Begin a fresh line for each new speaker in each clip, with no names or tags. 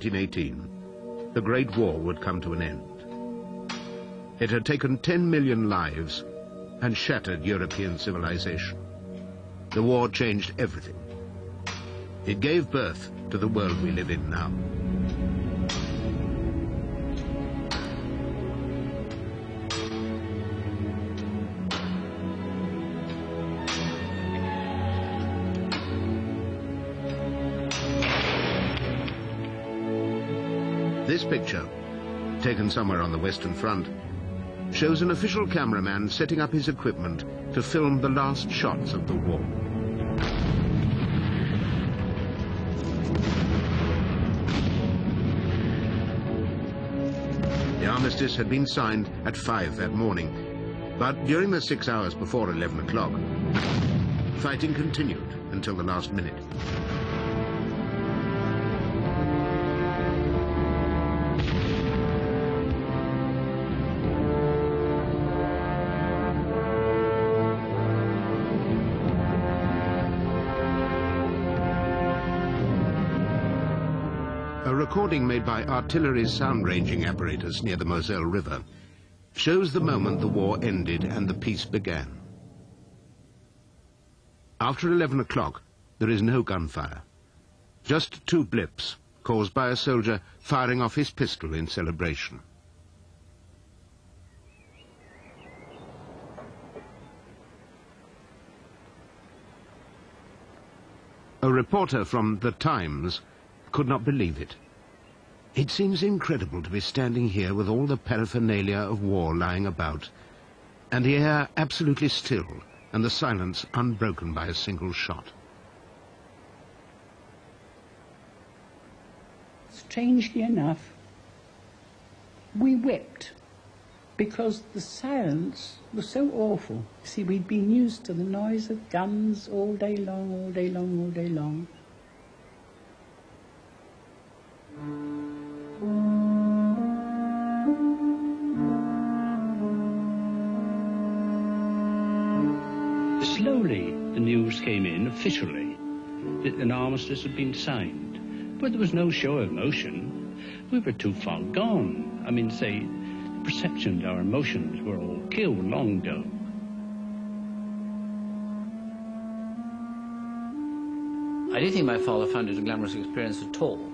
1918, the Great War would come to an end. It had taken 10 million lives and shattered European civilization. The war changed everything. It gave birth to the world we live in now. This picture, taken somewhere on the Western Front, shows an official cameraman setting up his equipment to film the last shots of the war. The armistice had been signed at 5 that morning, but during the 6 hours before 11 o'clock, fighting continued until the last minute. A recording made by artillery's sound-ranging apparatus near the Moselle River shows the moment the war ended and the peace began. After 11 o'clock, there is no gunfire. Just 2 blips caused by a soldier firing off his pistol in celebration. A reporter from The Times could not believe it. It seems incredible to be standing here with all the paraphernalia of war lying about, and the air absolutely still, and the silence unbroken by a single shot.
Strangely enough, we wept because the silence was so awful. See, we'd been used to the noise of guns all day long, all day long, all day long.
Slowly, the news came in officially that an armistice had been signed, but there was no show of emotion. We were too far gone. I mean, say, the perceptions, our emotions were all killed long ago.
I don't think my father found it a glamorous experience at all.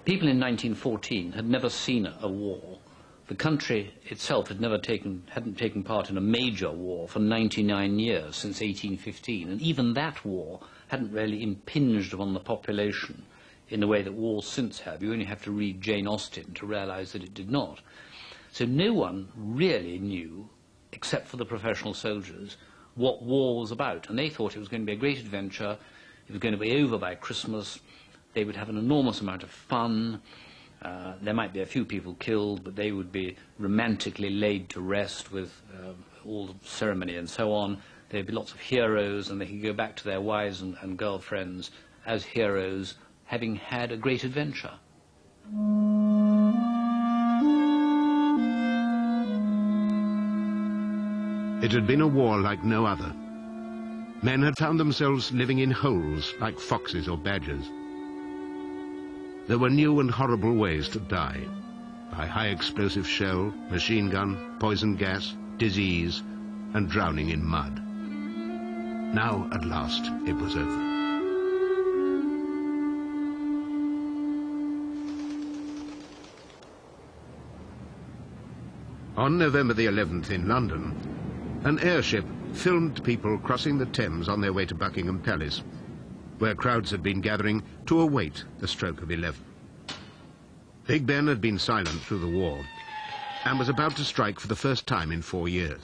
People in 1914 had never seen a war. The country itself hadn't taken part in a major war for 99 years, since 1815, and even that war hadn't really impinged upon the population in the way that wars since have. You only have to read Jane Austen to realize that it did not. So no one really knew, except for the professional soldiers, what war was about, and they thought it was going to be a great adventure. It was going to be over by Christmas. They would have an enormous amount of fun. There might be a few people killed, but they would be romantically laid to rest with all the ceremony and so on. There'd be lots of heroes, and they could go back to their wives and girlfriends as heroes, having had a great adventure.
It had been a war like no other. Men had found themselves living in holes like foxes or badgers. There were new and horrible ways to die, by high-explosive shell, machine gun, poison gas, disease, and drowning in mud. Now, at last, it was over. On November the 11th in London, an airship filmed people crossing the Thames on their way to Buckingham Palace, where crowds had been gathering to await the stroke of 11. Big Ben had been silent through the war and was about to strike for the first time in 4 years.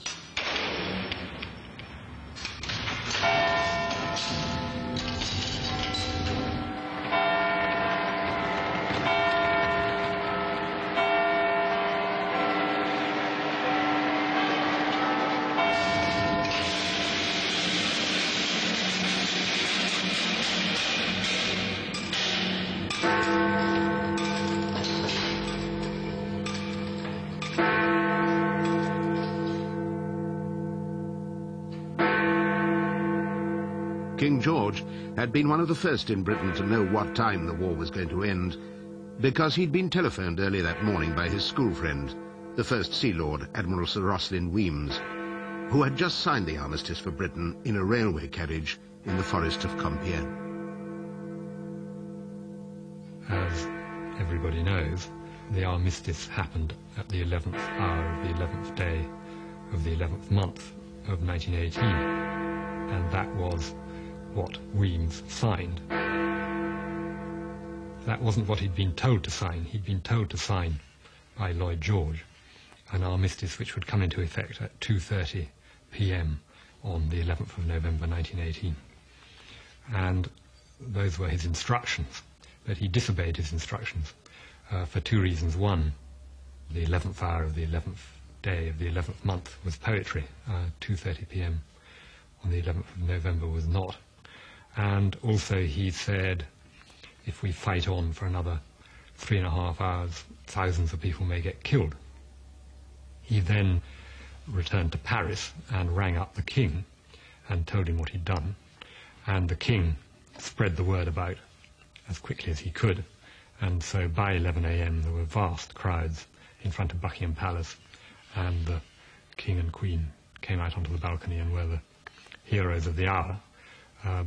King George had been one of the first in Britain to know what time the war was going to end, because he'd been telephoned early that morning by his school friend, the First Sea Lord, Admiral Sir Roslin Weems, who had just signed the armistice for Britain in a railway carriage in the forest of Compiègne.
As everybody knows, the armistice happened at the 11th hour of the 11th day of the 11th month of 1918, and that was what Weems signed. That wasn't what he'd been told to sign. He'd been told to sign by Lloyd George an armistice which would come into effect at 2:30 p.m. on the 11th of November 1918. And those were his instructions, but he disobeyed his instructions for two reasons. One, the 11th hour of the 11th day of the 11th month was poetry. 2:30 p.m. on the 11th of November was not. And also he said, if we fight on for another 3.5 hours, thousands of people may get killed. He then returned to Paris and rang up the king and told him what he'd done. And the king spread the word about as quickly as he could. And so by 11 a.m. there were vast crowds in front of Buckingham Palace, and the king and queen came out onto the balcony and were the heroes of the hour.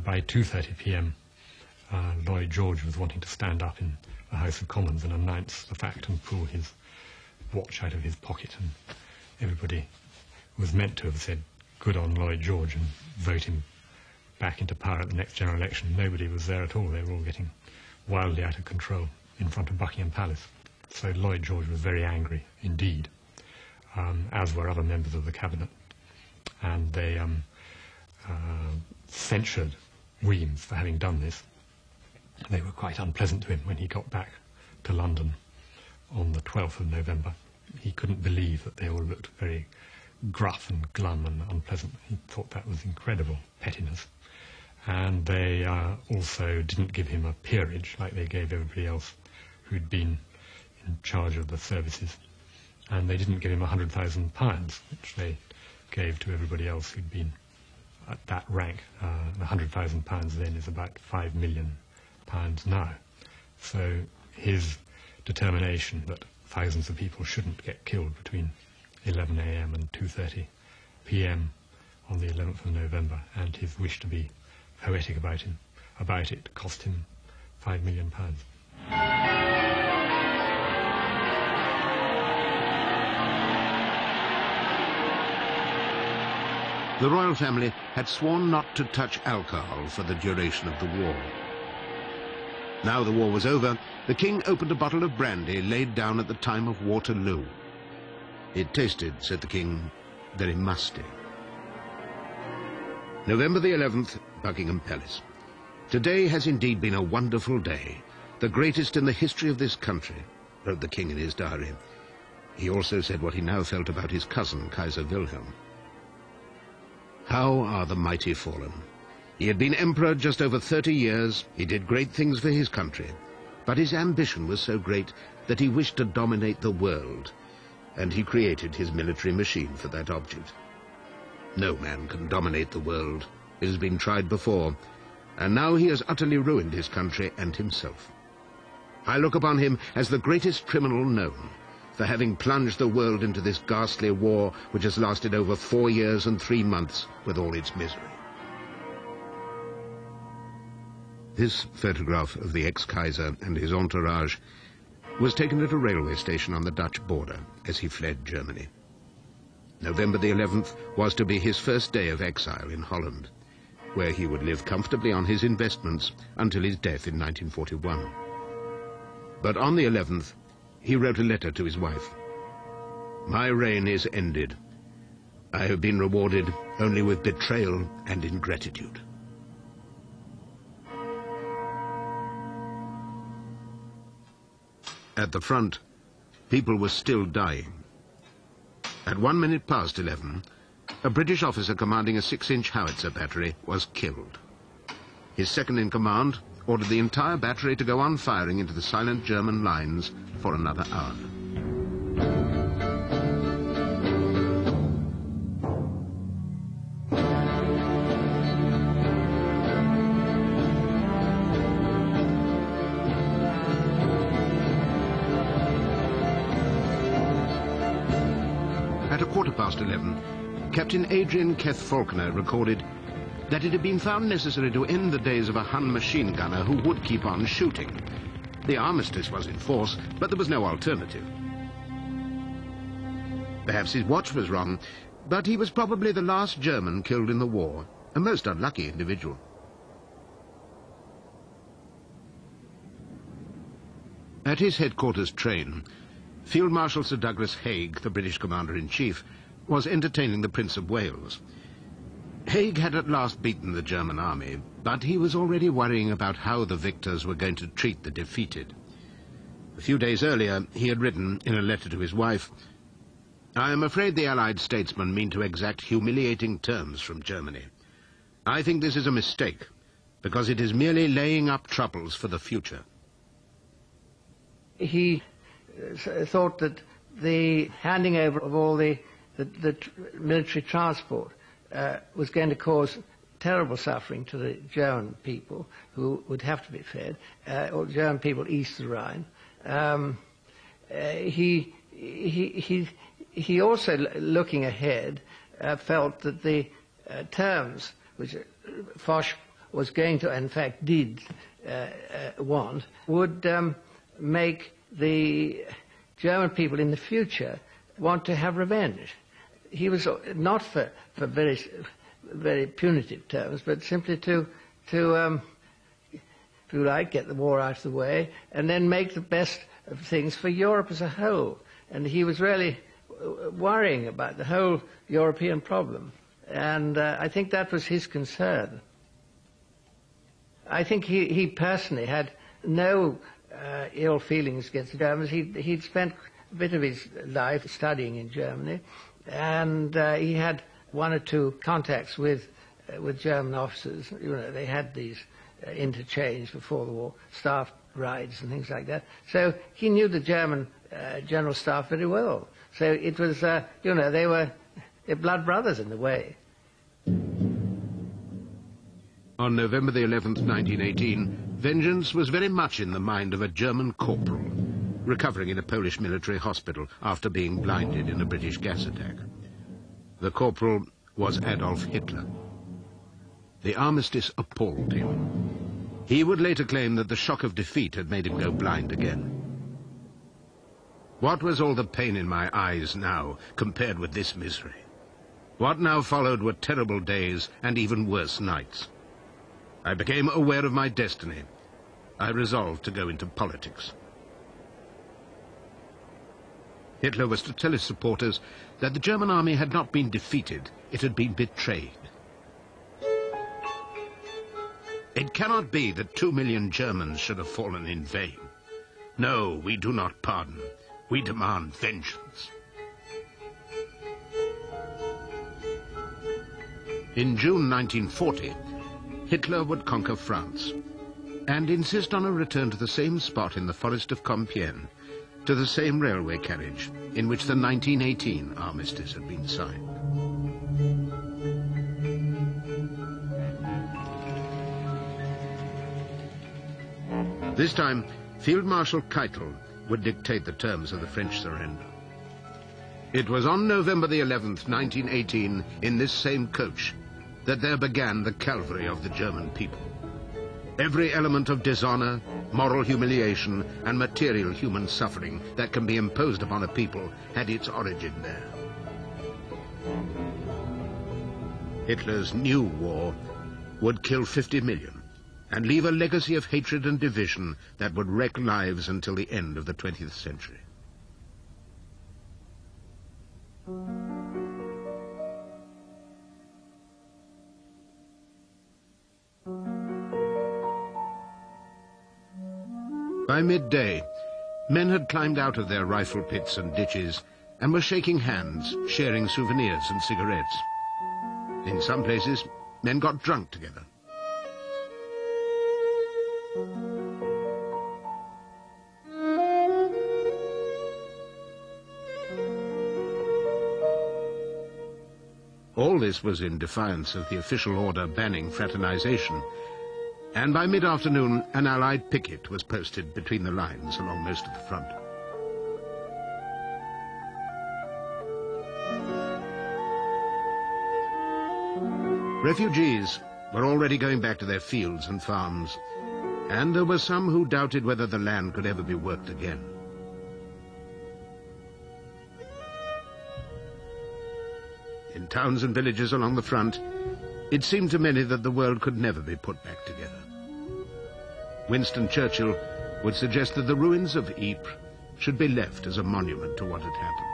By 2:30 p.m. Lloyd George was wanting to stand up in the House of Commons and announce the fact and pull his watch out of his pocket, and everybody was meant to have said good on Lloyd George and vote him back into power at the next general election. Nobody was there at all. They were all getting wildly out of control in front of Buckingham Palace. So Lloyd George was very angry indeed, as were other members of the cabinet, and they censured Weems for having done this. They were quite unpleasant to him when he got back to London on the 12th of November. He couldn't believe that they all looked very gruff and glum and unpleasant. He thought that was incredible pettiness. And they also didn't give him a peerage like they gave everybody else who'd been in charge of the services. And they didn't give him £100,000, which they gave to everybody else who'd been at that rank. £100,000 then is about £5 million now. So his determination that thousands of people shouldn't get killed between 11 a.m. and 2:30 p.m. on the 11th of November, and his wish to be poetic about it cost him £5 million.
The royal family had sworn not to touch alcohol for the duration of the war. Now the war was over, the king opened a bottle of brandy laid down at the time of Waterloo. It tasted, said the king, very musty. November the 11th, Buckingham Palace. Today has indeed been a wonderful day, the greatest in the history of this country, wrote the king in his diary. He also said what he now felt about his cousin, Kaiser Wilhelm. How are the mighty fallen? He had been emperor just over 30 years, he did great things for his country, but his ambition was so great that he wished to dominate the world, and he created his military machine for that object. No man can dominate the world. It has been tried before, and now he has utterly ruined his country and himself. I look upon him as the greatest criminal known, for having plunged the world into this ghastly war which has lasted over 4 years and 3 months with all its misery. This photograph of the ex-Kaiser and his entourage was taken at a railway station on the Dutch border as he fled Germany. November the 11th was to be his first day of exile in Holland, where he would live comfortably on his investments until his death in 1941. But on the 11th, he wrote a letter to his wife. My reign is ended. I have been rewarded only with betrayal and ingratitude. At the front, people were still dying. At 11:01, a British officer commanding a 6-inch howitzer battery was killed. His second-in-command ordered the entire battery to go on firing into the silent German lines for another hour. 11:15, Captain Adrian Keth Faulkner recorded that it had been found necessary to end the days of a Hun machine gunner who would keep on shooting. The armistice was in force, but there was no alternative. Perhaps his watch was wrong, but he was probably the last German killed in the war, a most unlucky individual. At his headquarters train, Field Marshal Sir Douglas Haig, the British Commander-in-Chief, was entertaining the Prince of Wales. Haig had at last beaten the German army, but he was already worrying about how the victors were going to treat the defeated. A few days earlier, he had written in a letter to his wife, "I am afraid the Allied statesmen mean to exact humiliating terms from Germany. I think this is a mistake, because it is merely laying up troubles for the future."
He thought that the handing over of all the military transport was going to cause terrible suffering to the German people, who would have to be fed, or German people east of the Rhine. He also, looking ahead, felt that the terms which Foch was going to, in fact did, want, would make the German people in the future want to have revenge. He was not for very punitive terms, but simply to if you like, get the war out of the way and then make the best of things for Europe as a whole. And he was really worrying about the whole European problem. And I think that was his concern. I think he personally had no ill feelings against the Germans. He'd spent a bit of his life studying in Germany, and he had one or two contacts with German officers. You know, they had these interchange before the war, staff rides and things like that. So he knew the German general staff very well. So it was, you know, they're blood brothers in a way.
On November the 11th, 1918, vengeance was very much in the mind of a German corporal, recovering in a Polish military hospital after being blinded in a British gas attack. The corporal was Adolf Hitler. The armistice appalled him. He would later claim that the shock of defeat had made him go blind again. What was all the pain in my eyes now, compared with this misery? What now followed were terrible days and even worse nights. I became aware of my destiny. I resolved to go into politics. Hitler was to tell his supporters that the German army had not been defeated, it had been betrayed. It cannot be that 2 million Germans should have fallen in vain. No, we do not pardon. We demand vengeance. In June 1940, Hitler would conquer France and insist on a return to the same spot in the forest of Compiègne, to the same railway carriage in which the 1918 armistice had been signed. This time, Field Marshal Keitel would dictate the terms of the French surrender. It was on November the 11th, 1918, in this same coach, that there began the calvary of the German people. Every element of dishonor, moral humiliation, and material human suffering that can be imposed upon a people had its origin there. Hitler's new war would kill 50 million and leave a legacy of hatred and division that would wreck lives until the end of the 20th century. By midday, men had climbed out of their rifle pits and ditches and were shaking hands, sharing souvenirs and cigarettes. In some places, men got drunk together. All this was in defiance of the official order banning fraternization, and by mid-afternoon an Allied picket was posted between the lines along most of the front. Refugees were already going back to their fields and farms, and there were some who doubted whether the land could ever be worked again. In towns and villages along the front, it seemed to many that the world could never be put back together. Winston Churchill would suggest that the ruins of Ypres should be left as a monument to what had happened.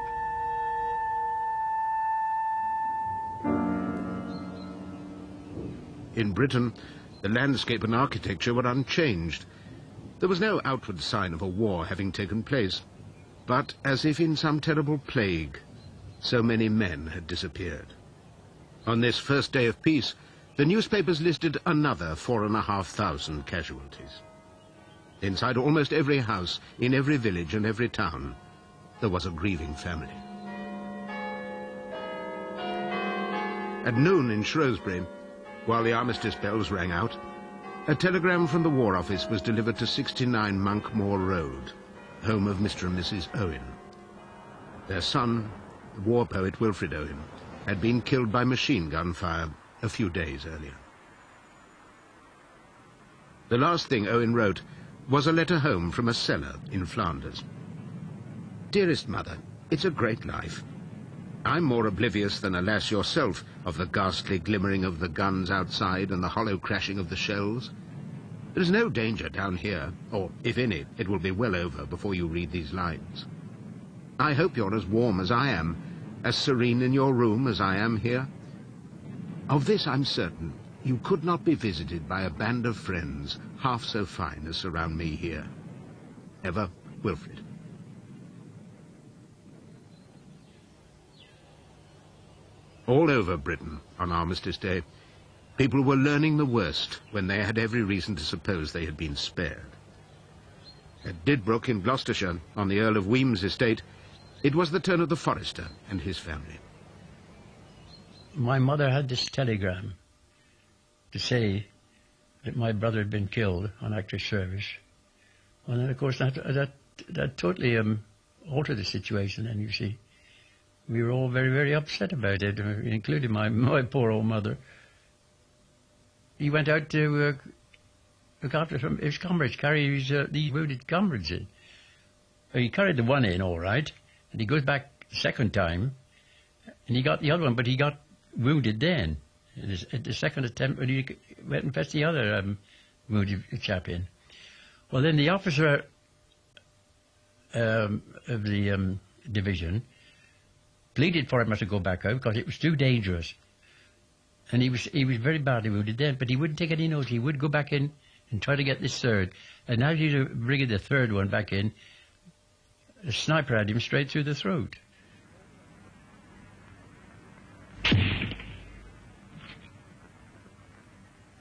In Britain, the landscape and architecture were unchanged. There was no outward sign of a war having taken place, but as if in some terrible plague, so many men had disappeared. On this first day of peace, the newspapers listed another 4,500 casualties. Inside almost every house, in every village and every town, there was a grieving family. At noon in Shrewsbury, while the armistice bells rang out, a telegram from the War Office was delivered to 69 Monkmoor Road, home of Mr. and Mrs. Owen. Their son, the war poet Wilfred Owen, had been killed by machine gun fire a few days earlier. The last thing Owen wrote was a letter home from a cellar in Flanders. Dearest Mother, it's a great life. I'm more oblivious than, alas, yourself, of the ghastly glimmering of the guns outside and the hollow crashing of the shells. There is no danger down here, or, if any, it will be well over before you read these lines. I hope you're as warm as I am, as serene in your room as I am here. Of this I'm certain, you could not be visited by a band of friends half so fine as surround me here. Ever, Wilfred. All over Britain, on Armistice Day, people were learning the worst when they had every reason to suppose they had been spared. At Didbrook in Gloucestershire, on the Earl of Weems' estate, it was the turn of the forester and his family.
My mother had this telegram to say that my brother had been killed on active service. And then, of course, that totally altered the situation then, you see. We were all very, very upset about it, including my poor old mother. He went out to look after his comrades, carry these wounded comrades in. He carried the one in, all right, and he goes back the second time, and he got the other one, but he got wounded then, at the second attempt, when he went and fetched the other wounded chap in. Well, then the officer of the division pleaded for him to go back out because it was too dangerous. And he was very badly wounded then, but he wouldn't take any notice. He would go back in and try to get this third. And as he was bringing the third one back in, a sniper had him straight through the throat.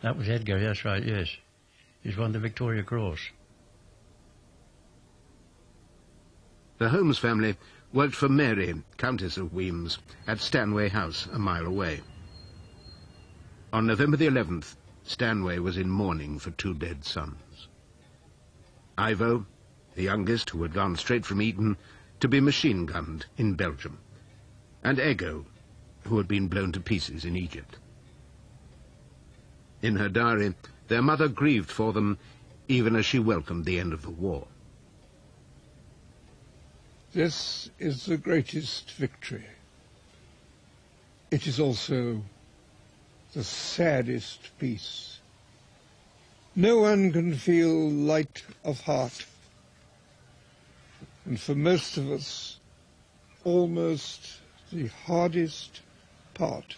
That was Edgar, that's right, yes. He's won the Victoria Cross.
The Holmes family worked for Mary, Countess of Weems, at Stanway House, a mile away. On November the 11th, Stanway was in mourning for two dead sons. Ivo, the youngest, who had gone straight from Eton to be machine-gunned in Belgium, and Ego, who had been blown to pieces in Egypt. In her diary, their mother grieved for them, even as she welcomed the end of the war.
This is the greatest victory. It is also the saddest peace. No one can feel light of heart. And for most of us, almost the hardest part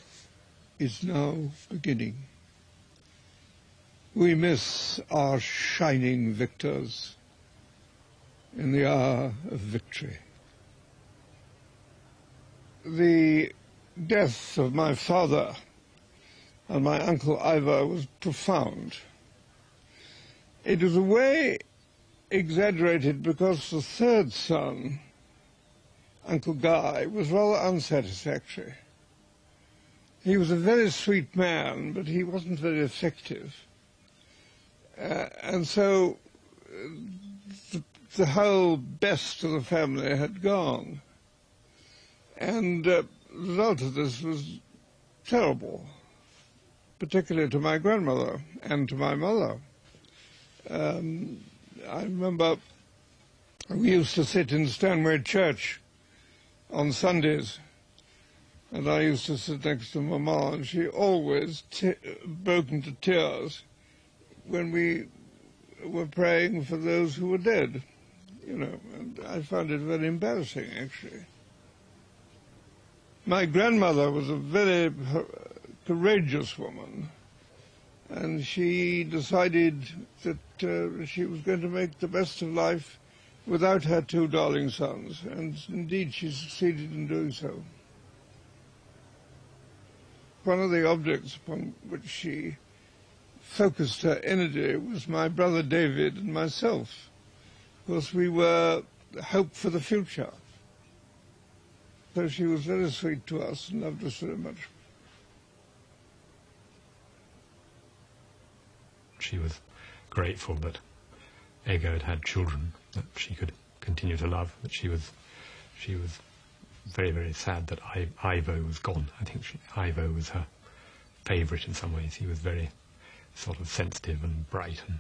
is now beginning. We miss our shining victors in the hour of victory. The death of my father and my uncle Ivar was profound. It was a way exaggerated because the third son, Uncle Guy, was rather unsatisfactory. He was a very sweet man, but he wasn't very effective. And so the whole best of the family had gone. And the result of this was terrible. particularly to my grandmother and to my mother. I remember we used to sit in Stanway Church on Sundays, and I used to sit next to Mama, and she always broke into tears when we were praying for those who were dead, you know, and I found it very embarrassing, actually. My grandmother was a very courageous woman, and she decided that she was going to make the best of life without her two darling sons, and indeed she succeeded in doing so. One of the objects upon which she focused her energy was my brother David and myself, because we were hope for the future. So she was very sweet to us and loved us very much.
She was grateful that Ego had had children that she could continue to love, but she was very, very sad that Ivo was gone. I think Ivo was her favourite in some ways. He was very sort of sensitive and bright and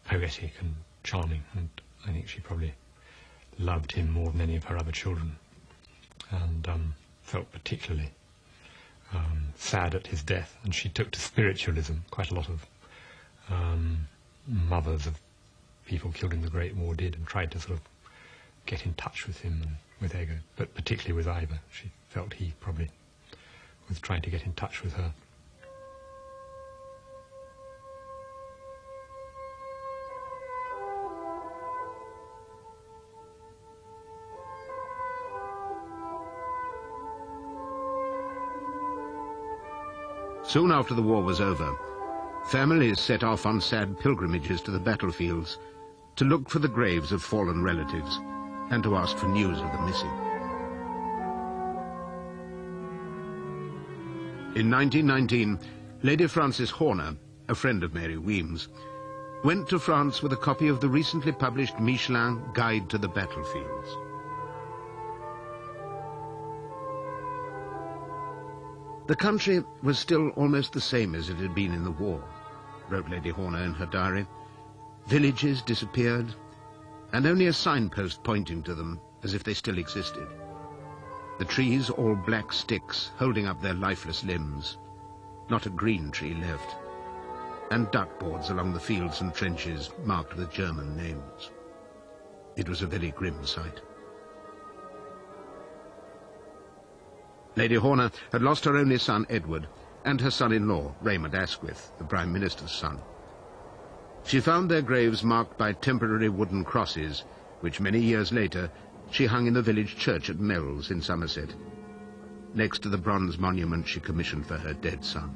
poetic and charming, and I think she probably loved him more than any of her other children, and felt particularly sad at his death. And she took to spiritualism. Quite a lot of mothers of people killed in the Great War did, and tried to sort of get in touch with him and with Ego, but particularly with Ivo. She felt he probably was trying to get in touch with her.
Soon after the war was over, families set off on sad pilgrimages to the battlefields to look for the graves of fallen relatives and to ask for news of the missing. In 1919, Lady Frances Horner, a friend of Mary Weems, went to France with a copy of the recently published Michelin Guide to the Battlefields. The country was still almost the same as it had been in the war, wrote Lady Horner in her diary. Villages disappeared, and only a signpost pointing to them as if they still existed. The trees all black sticks holding up their lifeless limbs, not a green tree left, and duckboards along the fields and trenches marked with German names. It was a very grim sight. Lady Horner had lost her only son, Edward, and her son-in-law, Raymond Asquith, the Prime Minister's son. She found their graves marked by temporary wooden crosses, which many years later she hung in the village church at Mells in Somerset, next to the bronze monument she commissioned for her dead son.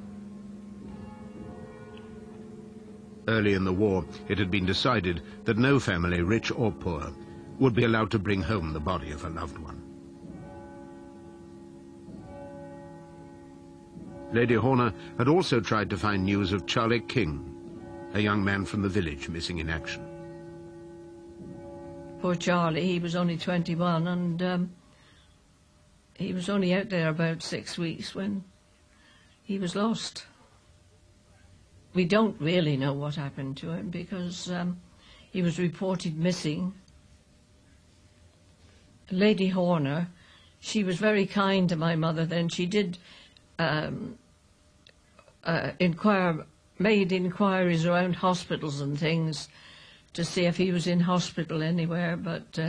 Early in the war, it had been decided that no family, rich or poor, would be allowed to bring home the body of a loved one. Lady Horner had also tried to find news of Charlie King, a young man from the village missing in action.
Poor Charlie, he was only 21, and he was only out there about 6 weeks when he was lost. We don't really know what happened to him because he was reported missing. Lady Horner, she was very kind to my mother then. She did made inquiries around hospitals and things to see if he was in hospital anywhere, but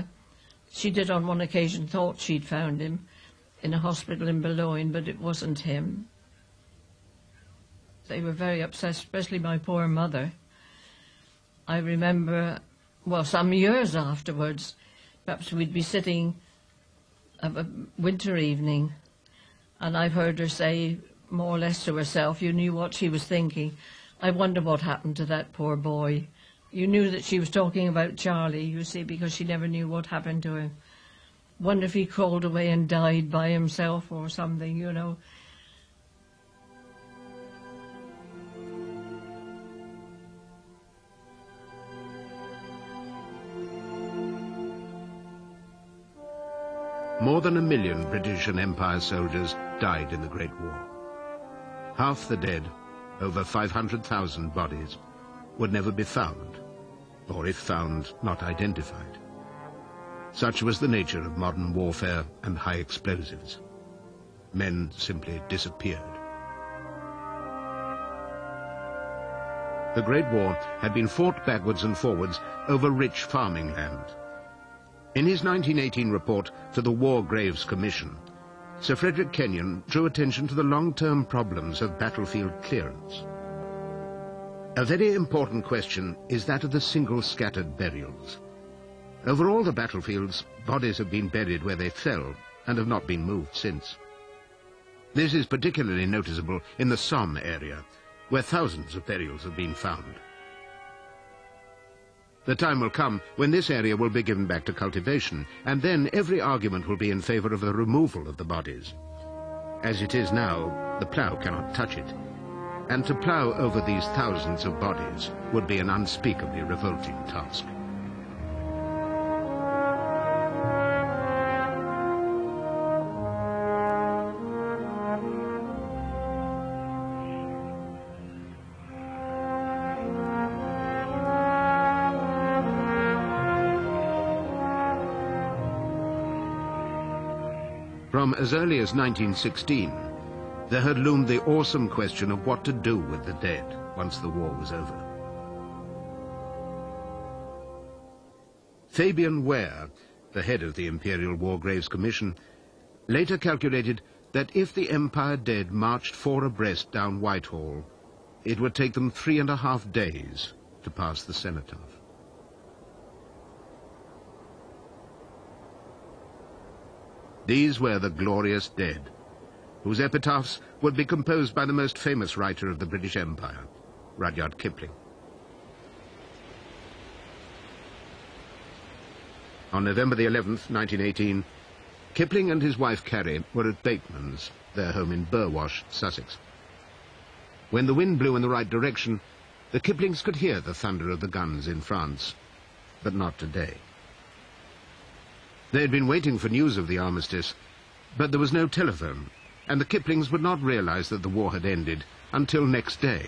she did on one occasion thought she'd found him in a hospital in Boulogne, but it wasn't him. They were very upset, especially my poor mother. I remember, well, some years afterwards, perhaps we'd be sitting of a winter evening, and I've heard her say, more or less to herself, you knew what she was thinking. I wonder what happened to that poor boy. You knew that she was talking about Charlie, you see, because she never knew what happened to him. Wonder if he crawled away and died by himself or something, you know.
More than 1 million British and Empire soldiers died in the Great War. Half the dead over 500,000 bodies, would never be found, or if found, not identified. Such was the nature of modern warfare and high explosives. Men simply disappeared. The Great War had been fought backwards and forwards over rich farming land. In his 1918 report to the War Graves Commission, Sir Frederick Kenyon drew attention to the long-term problems of battlefield clearance. A very important question is that of the single scattered burials. Over all the battlefields, bodies have been buried where they fell and have not been moved since. This is particularly noticeable in the Somme area, where thousands of burials have been found. The time will come when this area will be given back to cultivation, and then every argument will be in favor of the removal of the bodies. As it is now, the plough cannot touch it, and to plough over these thousands of bodies would be an unspeakably revolting task. From as early as 1916, there had loomed the awesome question of what to do with the dead once the war was over. Fabian Ware, the head of the Imperial War Graves Commission, later calculated that if the Empire dead marched 4 abreast down Whitehall, it would take them 3.5 days to pass the cenotaph. These were the glorious dead, whose epitaphs would be composed by the most famous writer of the British Empire, Rudyard Kipling. On November the 11th, 1918, Kipling and his wife Carrie were at Bateman's, their home in Burwash, Sussex. When the wind blew in the right direction, the Kiplings could hear the thunder of the guns in France, but not today. They had been waiting for news of the armistice, but there was no telephone, and the Kiplings would not realize that the war had ended until next day,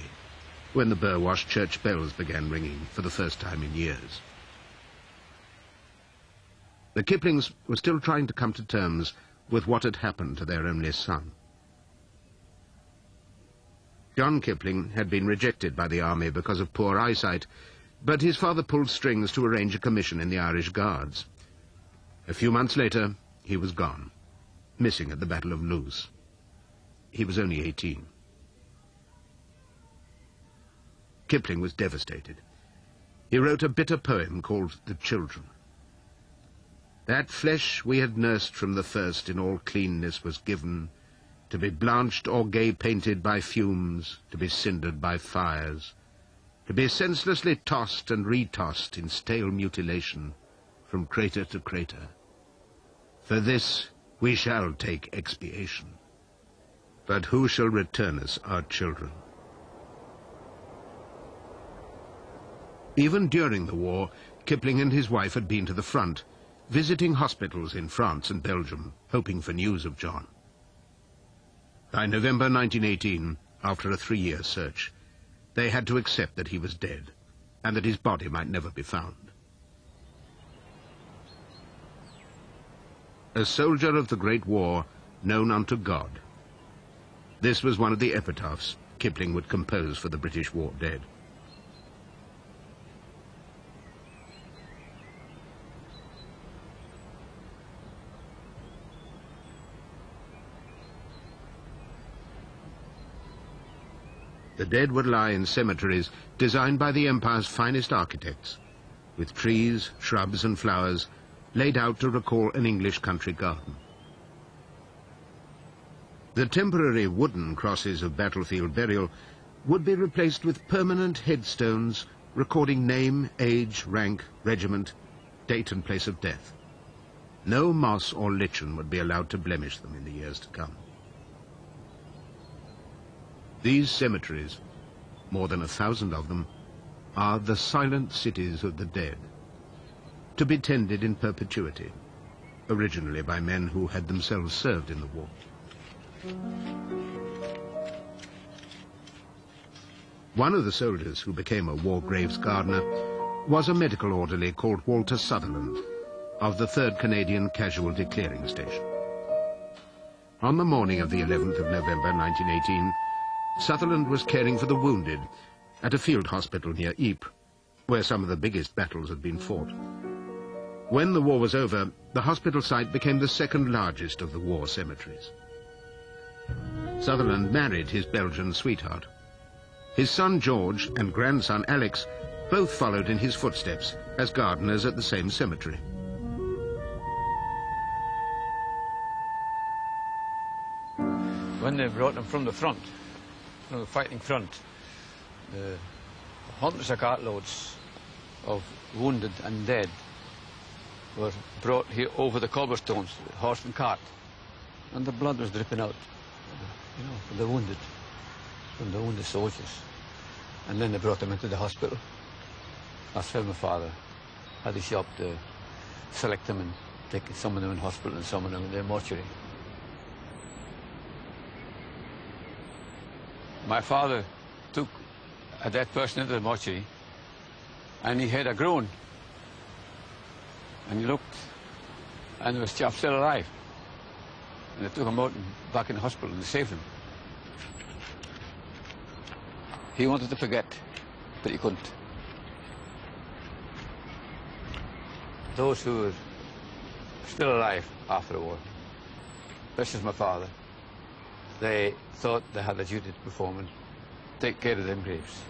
when the Burwash church bells began ringing for the first time in years. The Kiplings were still trying to come to terms with what had happened to their only son. John Kipling had been rejected by the army because of poor eyesight, but his father pulled strings to arrange a commission in the Irish Guards. A few months later, he was gone, missing at the Battle of Loos. He was only 18. Kipling was devastated. He wrote a bitter poem called The Children. That flesh we had nursed from the first in all cleanness was given, to be blanched or gay painted by fumes, to be cindered by fires, to be senselessly tossed and retossed in stale mutilation, from crater to crater. For this we shall take expiation. But who shall return us our children? Even during the war, Kipling and his wife had been to the front, visiting hospitals in France and Belgium, hoping for news of John. By November 1918, after a 3-year search, they had to accept that he was dead, and that his body might never be found. A soldier of the Great War, known unto God. This was one of the epitaphs Kipling would compose for the British war dead. The dead would lie in cemeteries designed by the Empire's finest architects, with trees, shrubs and flowers laid out to recall an English country garden. The temporary wooden crosses of battlefield burial would be replaced with permanent headstones recording name, age, rank, regiment, date and place of death. No moss or lichen would be allowed to blemish them in the years to come. These cemeteries, more than 1,000 of them, are the silent cities of the dead, to be tended in perpetuity, originally by men who had themselves served in the war. One of the soldiers who became a war graves gardener was a medical orderly called Walter Sutherland of the 3rd Canadian Casualty Clearing Station. On the morning of the 11th of November 1918, Sutherland was caring for the wounded at a field hospital near Ypres, where some of the biggest battles had been fought. When the war was over, the hospital site became the 2nd largest of the war cemeteries. Sutherland married his Belgian sweetheart. His son George and grandson Alex both followed in his footsteps as gardeners at the same cemetery.
When they brought them from the front, from the fighting front, hundreds of cartloads of wounded and dead were brought here over the cobblestones, horse and cart, and the blood was dripping out, you know, from the wounded soldiers. And then they brought them into the hospital. That's where my father had a shop to select them and take some of them in hospital and some of them in the mortuary. My father took a dead person into the mortuary, and he heard a groan. And he looked, and there was a chap still alive. And they took him out and back in the hospital and they saved him. He wanted to forget, but he couldn't. Those who were still alive after the war, especially my father, they thought they had a duty to perform and take care of them graves.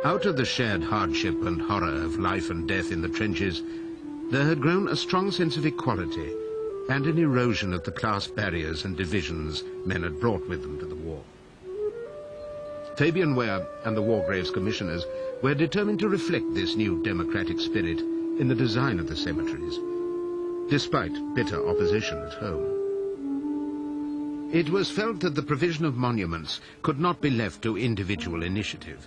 Out of the shared hardship and horror of life and death in the trenches, there had grown a strong sense of equality and an erosion of the class barriers and divisions men had brought with them to the war. Fabian Ware and the War Graves Commissioners were determined to reflect this new democratic spirit in the design of the cemeteries, despite bitter opposition at home. It was felt that the provision of monuments could not be left to individual initiative.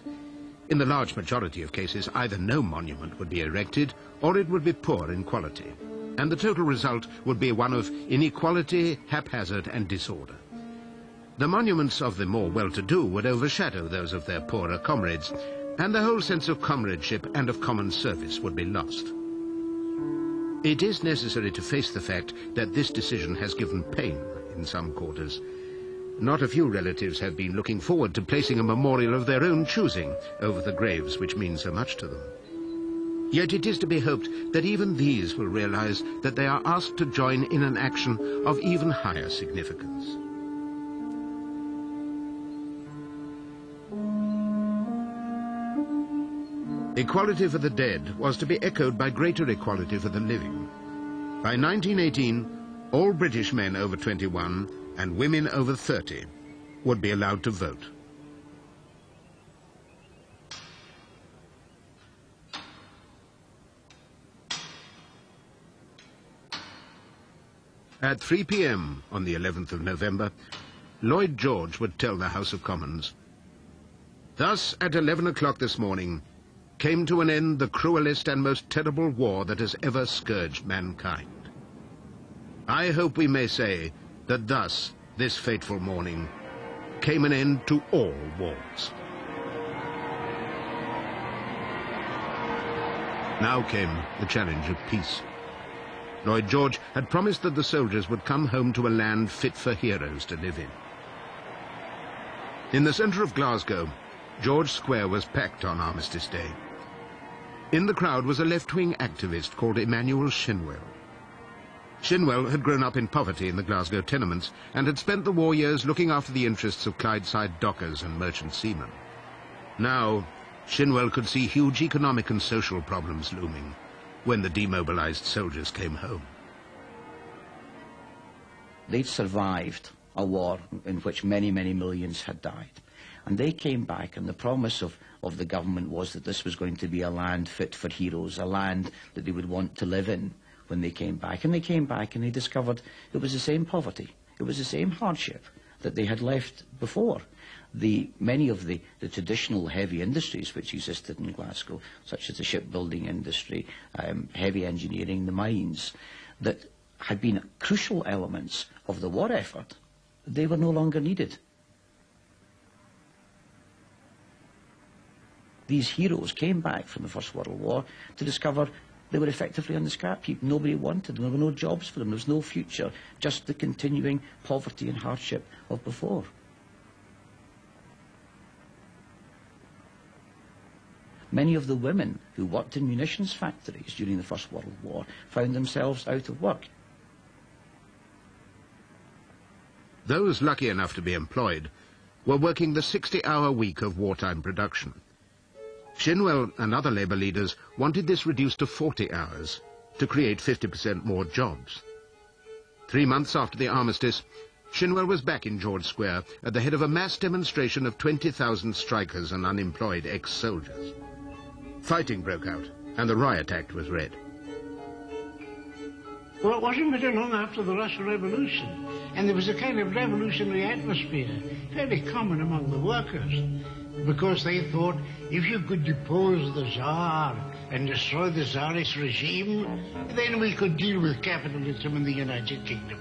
In the large majority of cases, either no monument would be erected or it would be poor in quality, and the total result would be one of inequality, haphazard and disorder. The monuments of the more well-to-do would overshadow those of their poorer comrades, and the whole sense of comradeship and of common service would be lost. It is necessary to face the fact that this decision has given pain in some quarters. Not a few relatives have been looking forward to placing a memorial of their own choosing over the graves which mean so much to them. Yet it is to be hoped that even these will realize that they are asked to join in an action of even higher significance. Equality for the dead was to be echoed by greater equality for the living. By 1918, all British men over 21 and women over 30 would be allowed to vote. At 3 p.m. on the 11th of November, Lloyd George would tell the House of Commons, "Thus, at 11 o'clock this morning, came to an end the cruelest and most terrible war that has ever scourged mankind. I hope we may say that thus, this fateful morning, came an end to all wars." Now came the challenge of peace. Lloyd George had promised that the soldiers would come home to a land fit for heroes to live in. In the centre of Glasgow, George Square was packed on Armistice Day. In the crowd was a left-wing activist called Emmanuel Shinwell. Shinwell had grown up in poverty in the Glasgow tenements and had spent the war years looking after the interests of Clydeside dockers and merchant seamen. Now, Shinwell could see huge economic and social problems looming when the demobilized soldiers came home.
They'd survived a war in which many, many millions had died. And they came back, and the promise of the government was that this was going to be a land fit for heroes, a land that they would want to live in when they came back. And they came back and they discovered it was the same poverty, it was the same hardship that they had left before. Many of the traditional heavy industries which existed in Glasgow, such as the shipbuilding industry, heavy engineering, the mines, that had been crucial elements of the war effort, they were no longer needed. These heroes came back from the First World War to discover they were effectively on the scrap heap. Nobody wanted them. There were no jobs for them. There was no future, just the continuing poverty and hardship of before. Many of the women who worked in munitions factories during the First World War found themselves out of work.
Those lucky enough to be employed were working the 60-hour week of wartime production. Shinwell and other labour leaders wanted this reduced to 40 hours to create 50% more jobs. 3 months after the armistice, Shinwell was back in George Square at the head of a mass demonstration of 20,000 strikers and unemployed ex-soldiers. Fighting broke out, and the Riot Act was read.
Well, it wasn't very long after the Russian Revolution, and there was a kind of revolutionary atmosphere, very common among the workers, because they thought if you could depose the Tsar and destroy the Tsarist regime, then we could deal with capitalism in the United Kingdom.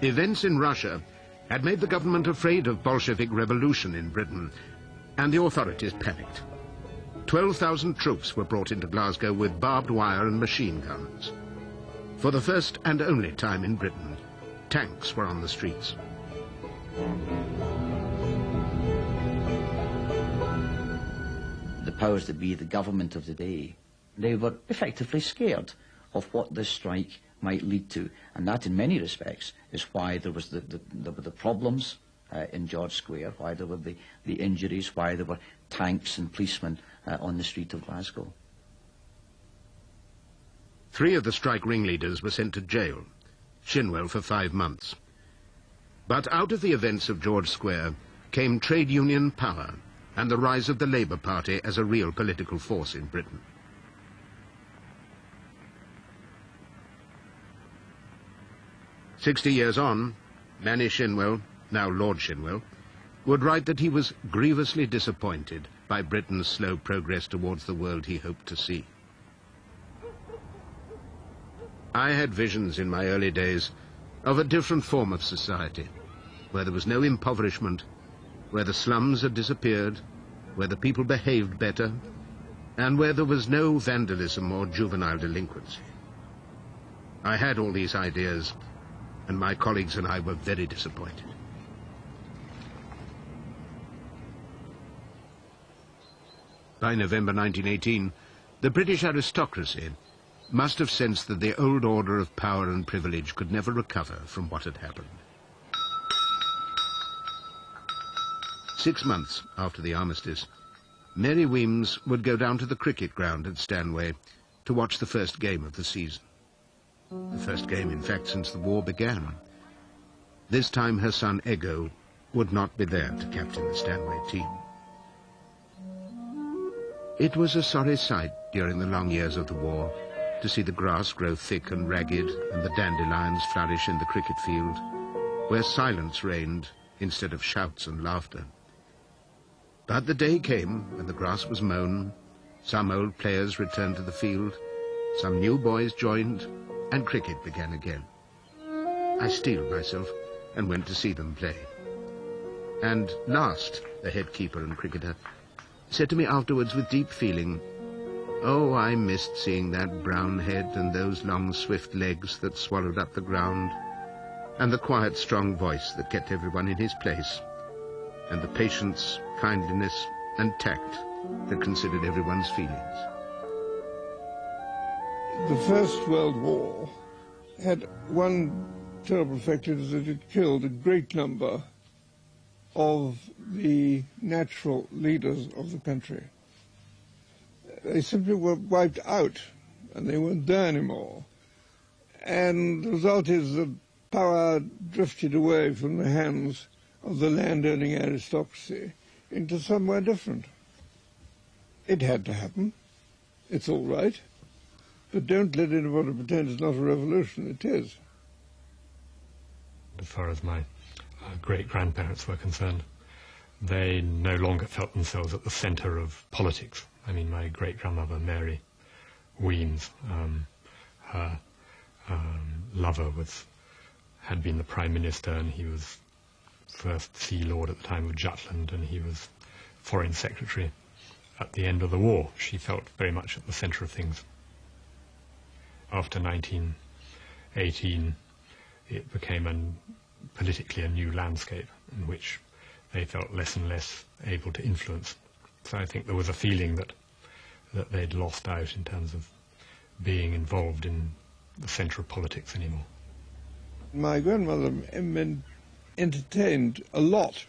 Events in Russia had made the government afraid of Bolshevik revolution in Britain, and the authorities panicked. 12,000 troops were brought into Glasgow with barbed wire and machine guns. For the first and only time in Britain, tanks were on the streets.
The powers that be, the government of the day, they were effectively scared of what this strike might lead to. And that, in many respects, is why there was the problems in George Square, why there were the injuries, why there were tanks and policemen on the street of Glasgow.
3 of the strike ringleaders were sent to jail, Shinwell for 5 months. But out of the events of George Square came trade union power and the rise of the Labour Party as a real political force in Britain. "60 years on, Manny Shinwell, now Lord Shinwell, would write that he was grievously disappointed by Britain's slow progress towards the world he hoped to see. I had visions in my early days of a different form of society, where there was no impoverishment, where the slums had disappeared, where the people behaved better, and where there was no vandalism or juvenile delinquency. I had all these ideas, and my colleagues and I were very disappointed. By November 1918, the British aristocracy must have sensed that the old order of power and privilege could never recover from what had happened. 6 months after the armistice, Mary Weems would go down to the cricket ground at Stanway to watch the first game of the season. The first game, in fact, since the war began. This time her son Ego would not be there to captain the Stanway team. It was a sorry sight during the long years of the war to see the grass grow thick and ragged and the dandelions flourish in the cricket field, where silence reigned instead of shouts and laughter. But the day came when the grass was mown, some old players returned to the field, some new boys joined, and cricket began again. I steeled myself and went to see them play. And last, the head keeper and cricketer said to me afterwards with deep feeling, "Oh, I missed seeing that brown head and those long, swift legs that swallowed up the ground, and the quiet, strong voice that kept everyone in his place, and the patience, kindliness, and tact that considered everyone's feelings."
The First World War had one terrible effect, is that it killed a great number of the natural leaders of the country. They simply were wiped out, and they weren't there anymore. And the result is that power drifted away from the hands of the land-owning aristocracy into somewhere different. It had to happen. It's all right. But don't let anybody pretend it's not a revolution. It is.
As far as my great-grandparents were concerned, they no longer felt themselves at the centre of politics. I mean, my great-grandmother, Mary Weems, her lover had been the Prime Minister, and he was First Sea Lord at the time of Jutland, and he was Foreign Secretary at the end of the war. She felt very much at the centre of things. After 1918, it became politically a new landscape in which they felt less and less able to influence. So I think there was a feeling that they'd lost out in terms of being involved in the centre of politics anymore.
My grandmother entertained a lot,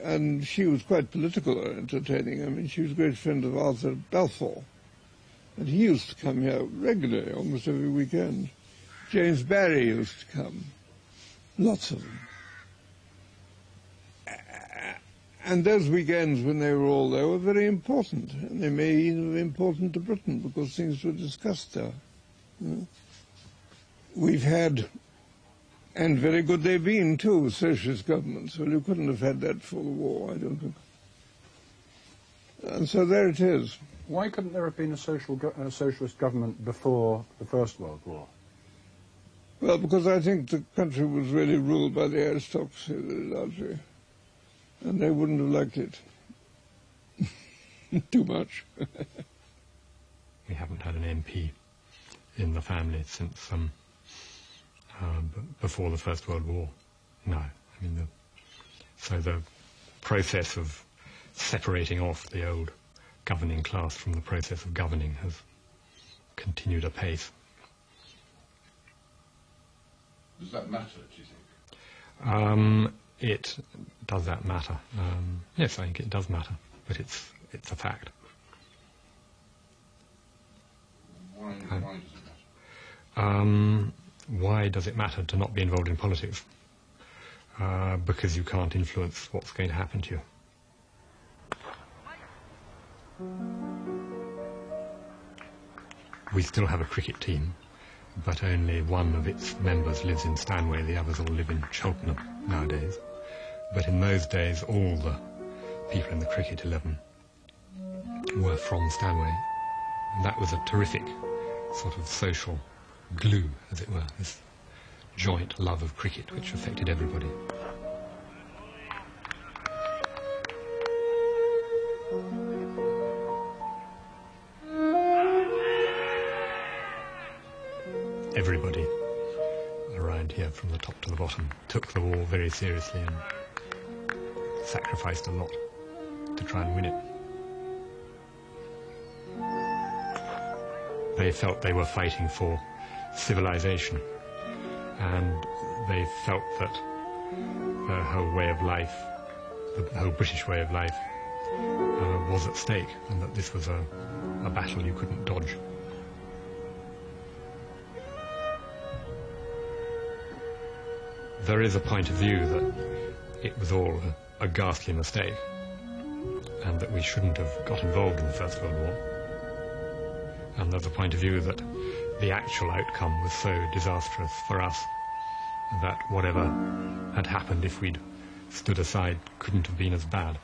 and she was quite political entertaining. I mean, she was a great friend of Arthur Balfour, and he used to come here regularly, almost every weekend. James Barry used to come, lots of them. And those weekends when they were all there were very important, and they made even important to Britain because things were discussed there. We've had, and very good they've been too, socialist governments. Well, you couldn't have had that before the war, I don't think. And so there it is.
Why couldn't there have been a socialist government before the First World War?
Well, because I think the country was really ruled by the aristocracy very largely, and they wouldn't have liked it too much.
We haven't had an MP in the family since before the First World War. No, I mean, so the process of separating off the old governing class from the process of governing has continued apace.
Does that matter, do you think?
Does that matter? Yes, I think it does matter, but it's a fact.
Why does it matter?
Why does it matter to not be involved in politics? Because you can't influence what's going to happen to you. We still have a cricket team, but only one of its members lives in Stanway, the others all live in Cheltenham nowadays. But in those days, all the people in the cricket 11 were from Stanway. And that was a terrific sort of social glue, as it were, this joint love of cricket which affected everybody. Everybody around here, from the top to the bottom, took the war very seriously and sacrificed a lot to try and win it. They felt they were fighting for civilization, and they felt that the whole way of life, the whole British way of life, was at stake, and that this was a battle you couldn't dodge. There is a point of view that it was all a ghastly mistake, and that we shouldn't have got involved in the First World War. And there's a point of view that the actual outcome was so disastrous for us that whatever had happened if we'd stood aside couldn't have been as bad.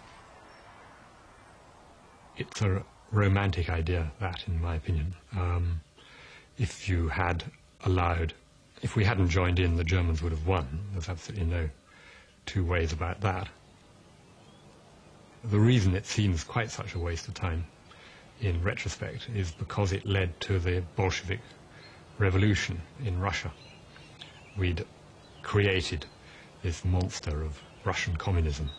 It's a romantic idea, that, in my opinion. If you had allowed, if we hadn't joined in, the Germans would have won. There's absolutely no two ways about that. The reason it seems quite such a waste of time in retrospect is because it led to the Bolshevik revolution in Russia. We'd created this monster of Russian communism,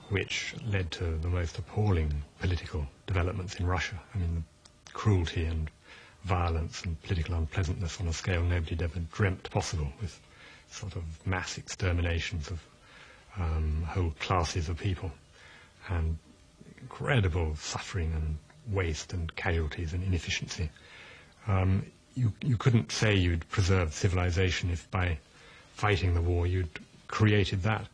which led to the most appalling political developments in Russia. I mean, the cruelty and violence and political unpleasantness on a scale nobody had ever dreamt possible, with sort of mass exterminations of whole classes of people, and incredible suffering and waste and casualties and inefficiency. You couldn't say you'd preserved civilization if by fighting the war you'd created that.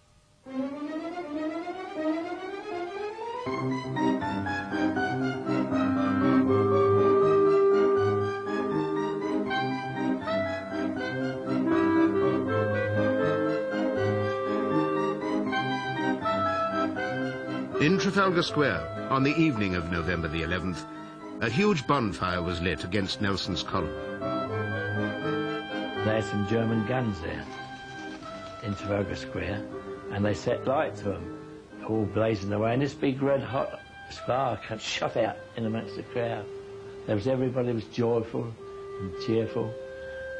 In Trafalgar Square, on the evening of November the 11th, a huge bonfire was lit against Nelson's column.
They had some German guns there in Trafalgar Square, and they set light to them, all blazing away, and this big red hot spark had shot out in amongst the crowd. Everybody was joyful and cheerful,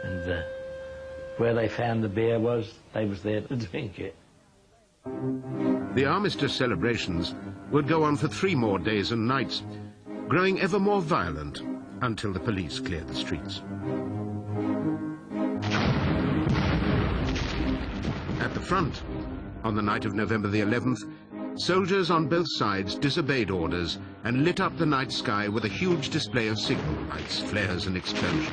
and where they found the beer they was there to drink it.
The armistice celebrations would go on for 3 more days and nights, growing ever more violent until the police cleared the streets. At the front, on the night of November the 11th, soldiers on both sides disobeyed orders and lit up the night sky with a huge display of signal lights, flares and explosions.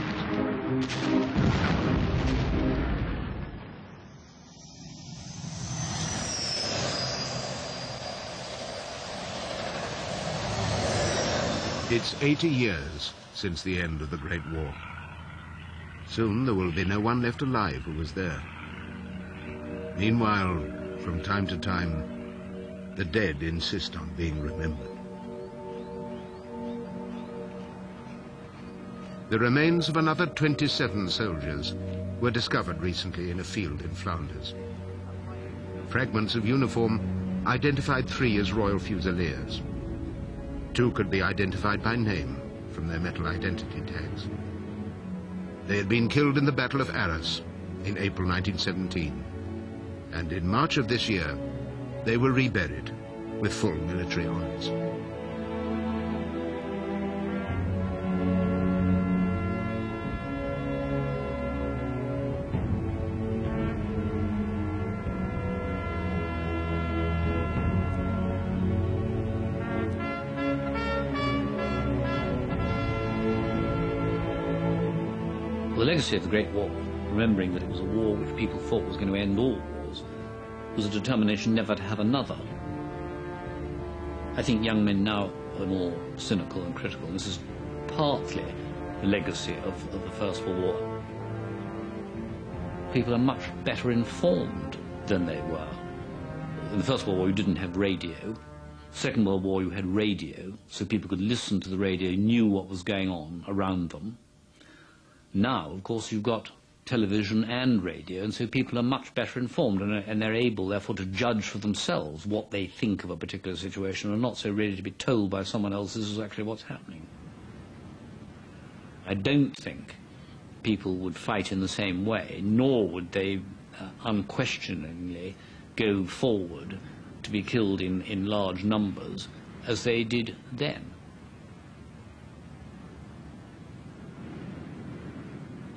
It's 80 years since the end of the Great War. Soon there will be no one left alive who was there. Meanwhile, from time to time, the dead insist on being remembered. The remains of another 27 soldiers were discovered recently in a field in Flanders. Fragments of uniform identified 3 as Royal Fusiliers. 2 could be identified by name from their metal identity tags. They had been killed in the Battle of Arras in April 1917, and in March of this year, they were reburied with full military honors.
The legacy of the Great War, remembering that it was a war which people thought was going to end all wars, was a determination never to have another. I think young men now are more cynical and critical. This is partly the legacy of the First World War. People are much better informed than they were. In the First World War, you didn't have radio. Second World War, you had radio, so people could listen to the radio, knew what was going on around them. Now, of course, you've got television and radio, and so people are much better informed, and they're able, therefore, to judge for themselves what they think of a particular situation, and not so ready to be told by someone else this is actually what's happening. I don't think people would fight in the same way, nor would they unquestioningly go forward to be killed in large numbers as they did then.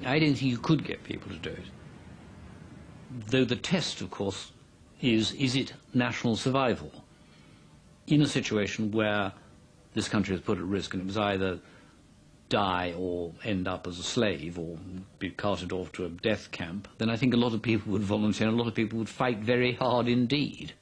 I don't think you could get people to do it. Though the test, of course, is it national survival? In a situation where this country is put at risk and it was either die or end up as a slave or be carted off to a death camp, then I think a lot of people would volunteer and a lot of people would fight very hard indeed.